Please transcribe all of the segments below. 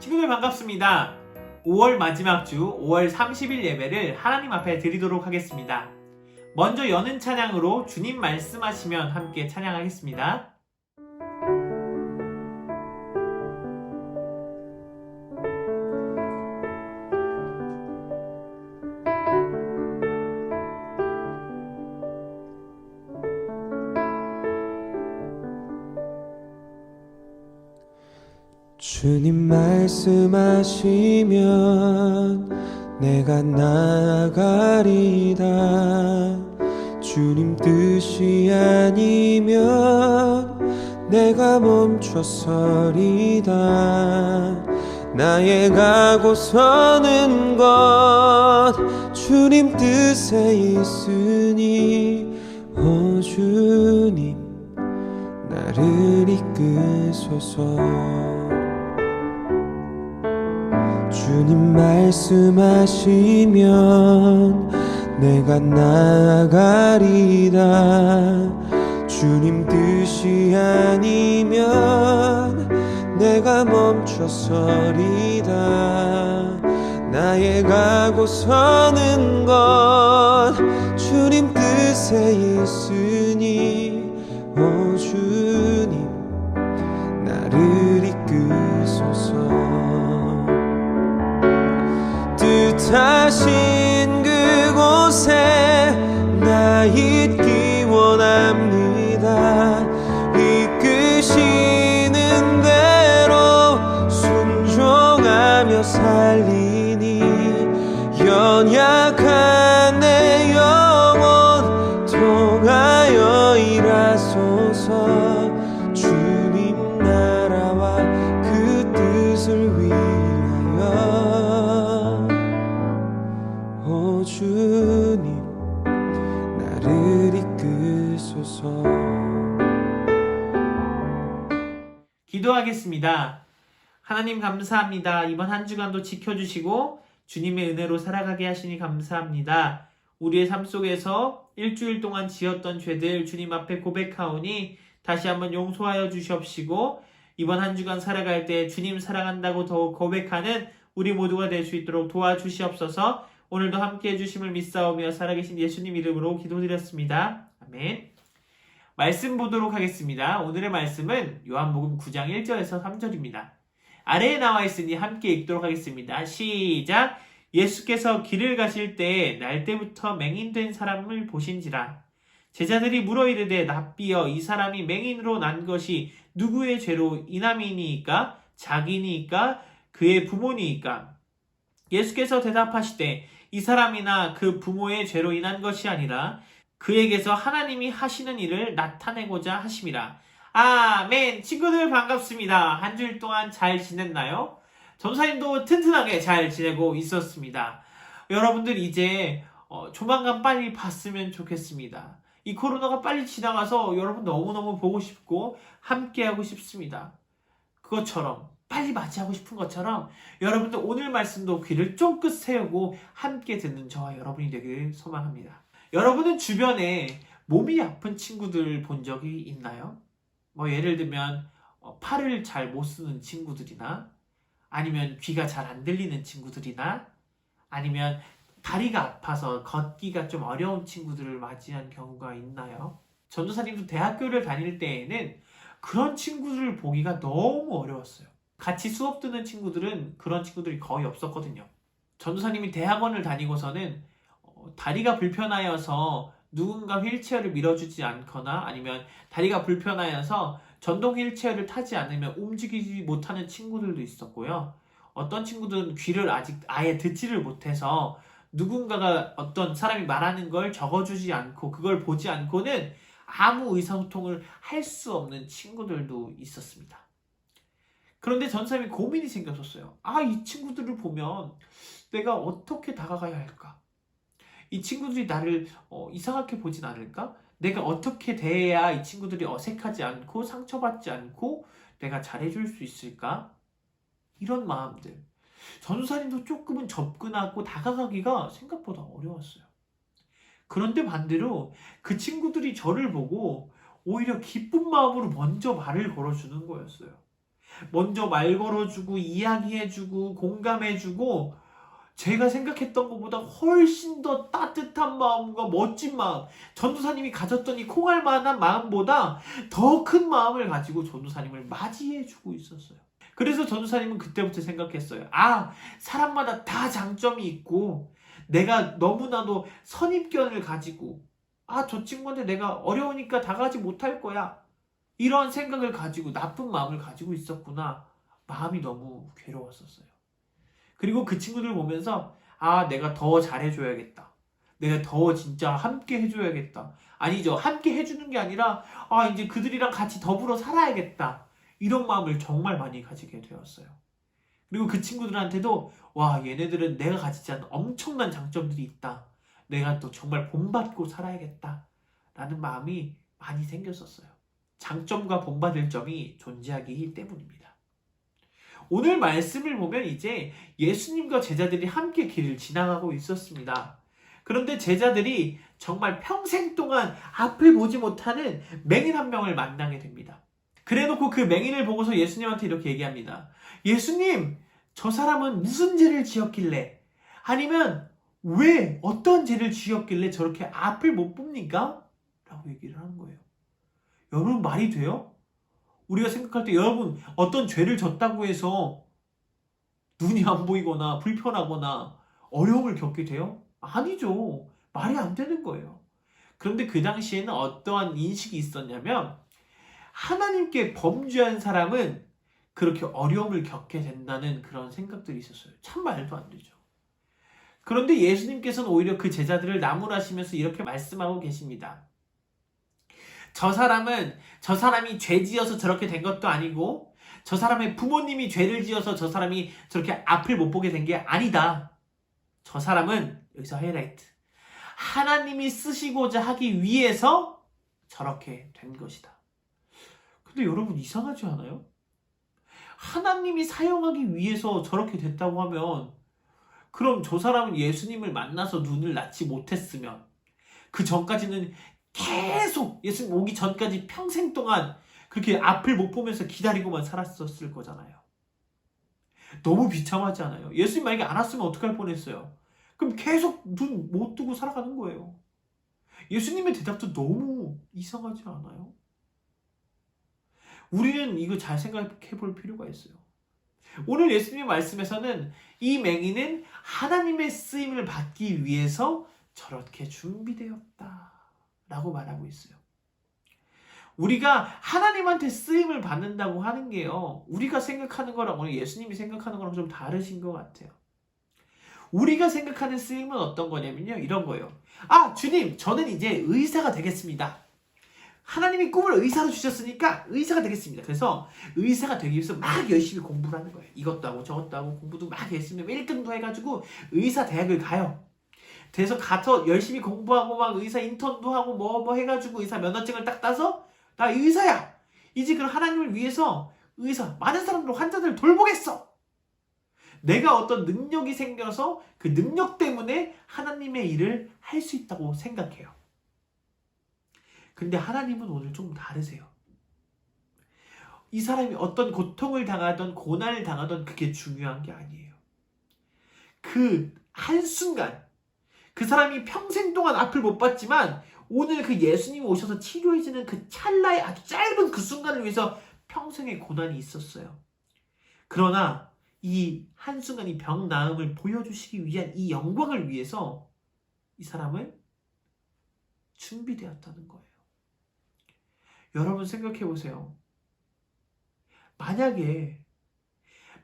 친구들 반갑습니다. 5월 마지막 주 5월 30일 예배를 하나님 앞에 드리도록 하겠습니다. 먼저 여는 찬양으로 주님 말씀하시면 함께 찬양하겠습니다. 주님 말씀하시면 내가 나아가리다. 주님 뜻이 아니면 내가 멈춰서리다. 나의 가고 서는 것 주님 뜻에 있으니 오 주님 나를 이끄소서. 주님 말씀하시면 내가 나아가리다. 주님 뜻이 아니면 내가 멈춰서리다. 나의 가고 서는 것 주님 뜻에 있으니 오 주님 나를 이끄소서. 뜻하신 그곳에 나 있기 원합니다. 이끄시는 대로 순종하며 살리니 연약한 내 영혼 통하여 일하소서. 주님 나라와 그 뜻을 위하여 오 주님 나를 이끄소서. 기도하겠습니다. 하나님 감사합니다. 이번 한 주간도 지켜주시고 주님의 은혜로 살아가게 하시니 감사합니다. 우리의 삶 속에서 일주일 동안 지었던 죄들 주님 앞에 고백하오니 다시 한번 용서하여 주시옵시고 이번 한 주간 살아갈 때 주님 사랑한다고 더욱 고백하는 우리 모두가 될 수 있도록 도와주시옵소서. 오늘도 함께 해주심을 믿사오며 살아계신 예수님 이름으로 기도드렸습니다. 아멘. 말씀 보도록 하겠습니다. 오늘의 말씀은 요한복음 9장 1절에서 3절입니다. 아래에 나와 있으니 함께 읽도록 하겠습니다. 시작! 예수께서 길을 가실 때에 날 때부터 맹인된 사람을 보신지라. 제자들이 물어 이르되 랍비여 이 사람이 맹인으로 난 것이 누구의 죄로 인함이니이까 자기니이까 그의 부모니이까. 예수께서 대답하시되 이 사람이나 그 부모의 죄로 인한 것이 아니라 그에게서 하나님이 하시는 일을 나타내고자 하심이라. 아멘. 친구들 반갑습니다. 한 주일 동안 잘 지냈나요? 전사님도 튼튼하게 잘 지내고 있었습니다. 여러분들 이제 조만간 빨리 봤으면 좋겠습니다. 이 코로나가 빨리 지나가서 여러분 너무너무 보고 싶고 함께하고 싶습니다. 그것처럼 빨리 맞이하고 싶은 것처럼 여러분들 오늘 말씀도 귀를 쫑긋 세우고 함께 듣는 저와 여러분이 되길 소망합니다. 여러분은 주변에 몸이 아픈 친구들 본 적이 있나요? 예를 들면 팔을 잘 못 쓰는 친구들이나 아니면 귀가 잘 안 들리는 친구들이나 아니면 다리가 아파서 걷기가 좀 어려운 친구들을 맞이한 경우가 있나요? 전도사님도 대학교를 다닐 때에는 그런 친구들을 보기가 너무 어려웠어요. 같이 수업 듣는 친구들은 그런 친구들이 거의 없었거든요. 전도사님이 대학원을 다니고서는 다리가 불편하여서 누군가 휠체어를 밀어주지 않거나 아니면 다리가 불편하여서 전동 휠체어를 타지 않으면 움직이지 못하는 친구들도 있었고요. 어떤 친구들은 귀를 아직 아예 듣지를 못해서 누군가가 어떤 사람이 말하는 걸 적어주지 않고 그걸 보지 않고는 아무 의사소통을 할 수 없는 친구들도 있었습니다. 그런데 전사님이 고민이 생겼었어요. 이 친구들을 보면 내가 어떻게 다가가야 할까? 이 친구들이 나를 이상하게 보진 않을까? 내가 어떻게 대해야 이 친구들이 어색하지 않고 상처받지 않고 내가 잘해줄 수 있을까? 이런 마음들. 전사님도 조금은 접근하고 다가가기가 생각보다 어려웠어요. 그런데 반대로 그 친구들이 저를 보고 오히려 기쁜 마음으로 먼저 말을 걸어주는 거였어요. 먼저 말 걸어주고 이야기해주고 공감해주고 제가 생각했던 것보다 훨씬 더 따뜻한 마음과 멋진 마음, 전도사님이 가졌던 이 콩알만한 마음보다 더 큰 마음을 가지고 전도사님을 맞이해주고 있었어요. 그래서 전도사님은 그때부터 생각했어요. 아, 사람마다 다 장점이 있고 내가 너무나도 선입견을 가지고 저 친구한테 내가 어려우니까 다가가지 못할 거야. 이런 생각을 가지고 나쁜 마음을 가지고 있었구나. 마음이 너무 괴로웠었어요. 그리고 그 친구들 보면서 내가 더 잘해줘야겠다. 내가 더 진짜 함께 해줘야겠다. 아니죠. 함께 해주는 게 아니라 이제 그들이랑 같이 더불어 살아야겠다. 이런 마음을 정말 많이 가지게 되었어요. 그리고 그 친구들한테도 얘네들은 내가 가지지 않은 엄청난 장점들이 있다. 내가 또 정말 본받고 살아야겠다. 라는 마음이 많이 생겼었어요. 장점과 본받을 점이 존재하기 때문입니다. 오늘 말씀을 보면 이제 예수님과 제자들이 함께 길을 지나가고 있었습니다. 그런데 제자들이 정말 평생 동안 앞을 보지 못하는 맹인 한 명을 만나게 됩니다. 그래놓고 그 맹인을 보고서 예수님한테 이렇게 얘기합니다. 예수님, 저 사람은 무슨 죄를 지었길래 아니면 왜 어떤 죄를 지었길래 저렇게 앞을 못 봅니까? 라고 얘기를 하는 거예요. 여러분 말이 돼요? 우리가 생각할 때 여러분 어떤 죄를 졌다고 해서 눈이 안 보이거나 불편하거나 어려움을 겪게 돼요? 아니죠. 말이 안 되는 거예요. 그런데 그 당시에는 어떠한 인식이 있었냐면 하나님께 범죄한 사람은 그렇게 어려움을 겪게 된다는 그런 생각들이 있었어요. 참 말도 안 되죠. 그런데 예수님께서는 오히려 그 제자들을 나무라시면서 이렇게 말씀하고 계십니다. 저 사람이 죄 지어서 저렇게 된 것도 아니고 저 사람의 부모님이 죄를 지어서 저 사람이 저렇게 앞을 못 보게 된 게 아니다. 저 사람은 여기서 하이라이트. 하나님이 쓰시고자 하기 위해서 저렇게 된 것이다. 근데 여러분 이상하지 않아요? 하나님이 사용하기 위해서 저렇게 됐다고 하면 그럼 저 사람은 예수님을 만나서 눈을 낳지 못했으면 그 전까지는 계속 예수님 오기 전까지 평생 동안 그렇게 앞을 못 보면서 기다리고만 살았었을 거잖아요. 너무 비참하지 않아요? 예수님 만약에 안 왔으면 어떡할 뻔했어요? 그럼 계속 눈 못 뜨고 살아가는 거예요. 예수님의 대답도 너무 이상하지 않아요? 우리는 이거 잘 생각해 볼 필요가 있어요. 오늘 예수님의 말씀에서는 이 맹인은 하나님의 쓰임을 받기 위해서 저렇게 준비되었다 라고 말하고 있어요. 우리가 하나님한테 쓰임을 받는다고 하는 게요, 우리가 생각하는 거랑 오늘 예수님이 생각하는 거랑 좀 다르신 것 같아요. 우리가 생각하는 쓰임은 어떤 거냐면요, 이런 거예요. 주님, 저는 이제 의사가 되겠습니다. 하나님이 꿈을 의사로 주셨으니까 의사가 되겠습니다. 그래서 의사가 되기 위해서 막 열심히 공부를 하는 거예요. 이것도 하고 저것도 하고 공부도 막 열심히 1등도 해가지고 의사 대학을 가요. 그래서 가서 열심히 공부하고 막 의사 인턴도 하고 뭐 해가지고 의사 면허증을 딱 따서 나 의사야. 이제 그럼 하나님을 위해서 의사, 많은 사람들 환자들을 돌보겠어. 내가 어떤 능력이 생겨서 그 능력 때문에 하나님의 일을 할 수 있다고 생각해요. 근데 하나님은 오늘 좀 다르세요. 이 사람이 어떤 고통을 당하던 고난을 당하던 그게 중요한 게 아니에요. 그 한순간 그 사람이 평생 동안 앞을 못 봤지만 오늘 그 예수님이 오셔서 치료해주는 그 찰나의 아주 짧은 그 순간을 위해서 평생의 고난이 있었어요. 그러나 이 한순간이 병 나음을 보여주시기 위한 이 영광을 위해서 이 사람은 준비되었다는 거예요. 여러분 생각해 보세요. 만약에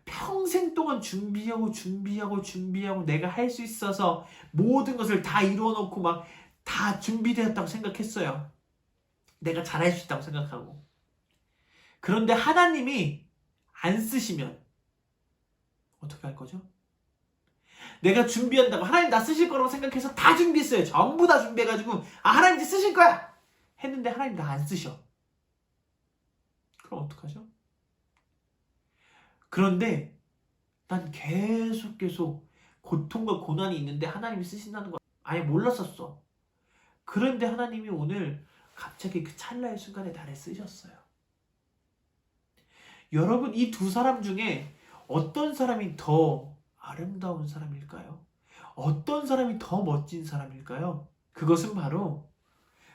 평생 동안 준비하고 내가 할 수 있어서 모든 것을 다 이루어놓고 막 다 준비되었다고 생각했어요. 내가 잘할 수 있다고 생각하고. 그런데 하나님이 안 쓰시면 어떻게 할 거죠? 내가 준비한다고 하나님 나 쓰실 거라고 생각해서 다 준비했어요. 전부 다 준비해가지고 하나님 이제 쓰실 거야 했는데 하나님 나 안 쓰셔. 그럼 어떡하죠? 그런데 난 계속 고통과 고난이 있는데 하나님이 쓰신다는 거 아예 몰랐었어. 그런데 하나님이 오늘 갑자기 그 찰나의 순간에 나를 쓰셨어요. 여러분, 이 두 사람 중에 어떤 사람이 더 아름다운 사람일까요? 어떤 사람이 더 멋진 사람일까요? 그것은 바로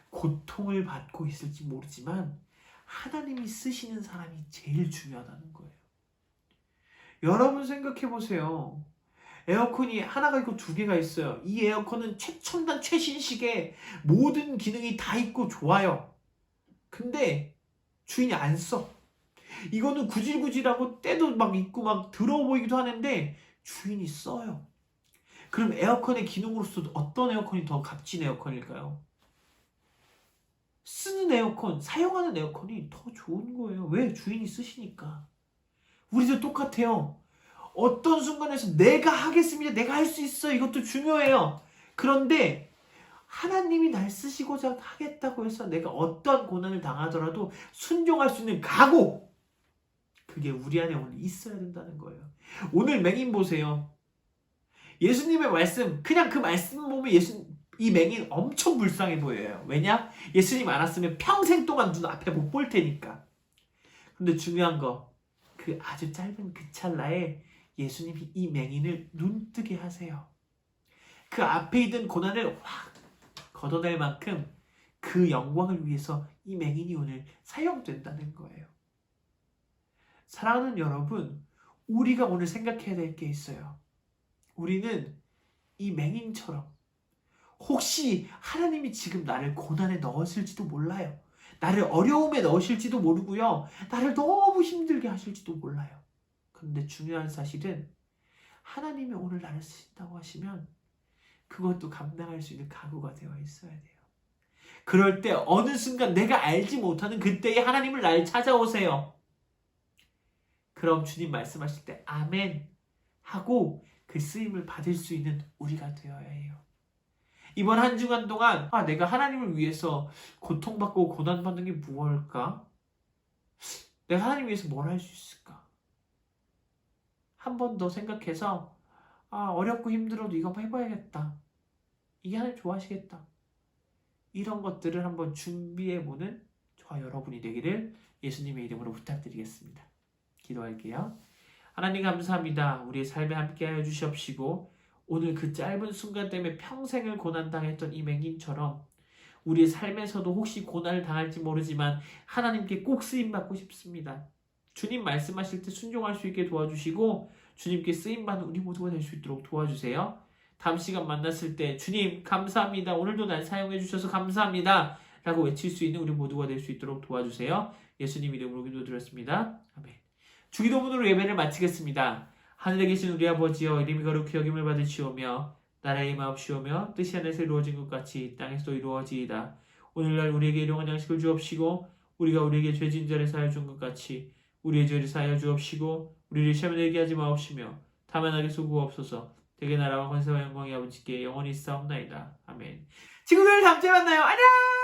고통을 받고 있을지 모르지만 하나님이 쓰시는 사람이 제일 중요하다는 거예요. 여러분 생각해 보세요. 에어컨이 하나가 있고 두 개가 있어요. 이 에어컨은 최첨단 최신식의 모든 기능이 다 있고 좋아요. 근데 주인이 안 써. 이거는 구질구질하고 때도 막 있고 막 더러워 보이기도 하는데 주인이 써요. 그럼 에어컨의 기능으로서 어떤 에어컨이 더 값진 에어컨일까요? 쓰는 에어컨, 사용하는 에어컨이 더 좋은 거예요. 왜? 주인이 쓰시니까. 우리도 똑같아요. 어떤 순간에서 내가 하겠습니다. 내가 할 수 있어. 이것도 중요해요. 그런데 하나님이 날 쓰시고자 하겠다고 해서 내가 어떤 고난을 당하더라도 순종할 수 있는 각오, 그게 우리 안에 오늘 있어야 된다는 거예요. 오늘 맹인 보세요. 예수님의 말씀, 그냥 그 말씀 보면 이 맹인 엄청 불쌍해 보여요. 왜냐? 예수님 안 왔으면 평생 동안 눈앞에 못 볼 테니까. 근데 중요한 거, 그 아주 짧은 그 찰나에 예수님이 이 맹인을 눈뜨게 하세요. 그 앞에 있던 고난을 확 걷어낼 만큼 그 영광을 위해서 이 맹인이 오늘 사용된다는 거예요. 사랑하는 여러분, 우리가 오늘 생각해야 될 게 있어요. 우리는 이 맹인처럼 혹시 하나님이 지금 나를 고난에 넣으실지도 몰라요. 나를 어려움에 넣으실지도 모르고요. 나를 너무 힘들게 하실지도 몰라요. 그런데 중요한 사실은 하나님이 오늘 나를 쓰신다고 하시면 그것도 감당할 수 있는 각오가 되어 있어야 돼요. 그럴 때 어느 순간 내가 알지 못하는 그때에 하나님을 날 찾아오세요. 그럼 주님 말씀하실 때 아멘 하고 그 쓰임을 받을 수 있는 우리가 되어야 해요. 이번 한 주간 동안 내가 하나님을 위해서 고통받고 고난받는 게 무엇일까? 내가 하나님 위해서 뭘 할 수 있을까? 한 번 더 생각해서 어렵고 힘들어도 이거 한번 해봐야겠다. 이게 하나님 좋아하시겠다. 이런 것들을 한번 준비해보는 저와 여러분이 되기를 예수님의 이름으로 부탁드리겠습니다. 기도할게요. 하나님 감사합니다. 우리의 삶에 함께하여 주시옵시고 오늘 그 짧은 순간 때문에 평생을 고난당했던 이 맹인처럼 우리의 삶에서도 혹시 고난을 당할지 모르지만 하나님께 꼭 쓰임받고 싶습니다. 주님 말씀하실 때 순종할 수 있게 도와주시고 주님께 쓰임받는 우리 모두가 될 수 있도록 도와주세요. 다음 시간 만났을 때 주님 감사합니다. 오늘도 날 사용해 주셔서 감사합니다. 라고 외칠 수 있는 우리 모두가 될 수 있도록 도와주세요. 예수님 이름으로 기도드렸습니다. 아멘. 주기도문으로 예배를 마치겠습니다. 하늘에 계신 우리 아버지여 이름이 거룩히 여김을 받으시오며 나라의 마옵시오며 뜻이 하늘에서 이루어진 것 같이 땅에서도 이루어지이다. 오늘날 우리에게 일용할 양식을 주옵시고 우리가 우리에게 죄진 자를 사하여 준 것 같이 우리의 죄를 사하여 주옵시고 우리를 시험에 들게 하지 마옵시며 다만 악에서 구하옵소서. 대개 나라와 권세와 영광이 아버지께 영원히 있사옵나이다. 아멘. 친구들 다음 주에 만나요. 안녕.